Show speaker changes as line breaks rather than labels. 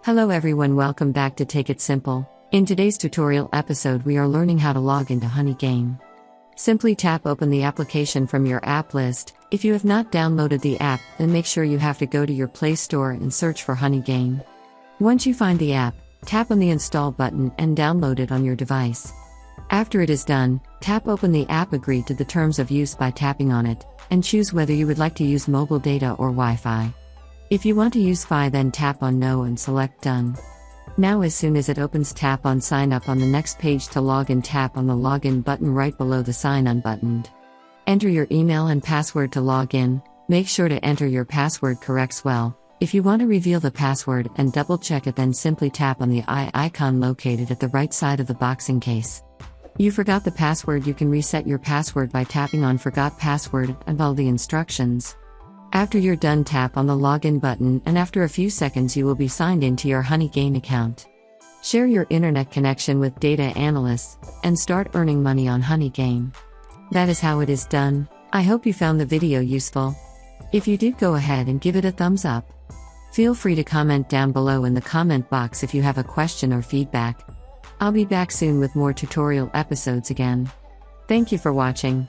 Hello everyone, welcome back to Take It Simple. In today's tutorial episode we are learning how to log into Honey Game. Simply tap open the application from your app list. If you have not downloaded the app, then make sure you have to go to your Play Store and search for Honey Game. Once you find the app, tap on the install button and download it on your device. After it is done, tap open the app, agree to the terms of use by tapping on it, and choose whether you would like to use mobile data or Wi-Fi. If you want to use Fi, then tap on No and select Done. Now as soon as it opens, tap on Sign Up on the next page to log in. Tap on the Login button right below the Sign On button. Enter your email and password to log in. Make sure to enter your password correct well. If you want to reveal the password and double check it, then simply tap on the eye icon located at the right side of the box. In case you forgot the password, you can reset your password by tapping on Forgot Password and follow the instructions. After you're done, tap on the Login button, and after a few seconds you will be signed into your Honey Game account. Share your internet connection with data analysts, and start earning money on Honey Game. That is how it is done. I hope you found the video useful. If you did, go ahead and give it a thumbs up. Feel free to comment down below in the comment box if you have a question or feedback. I'll be back soon with more tutorial episodes again. Thank you for watching.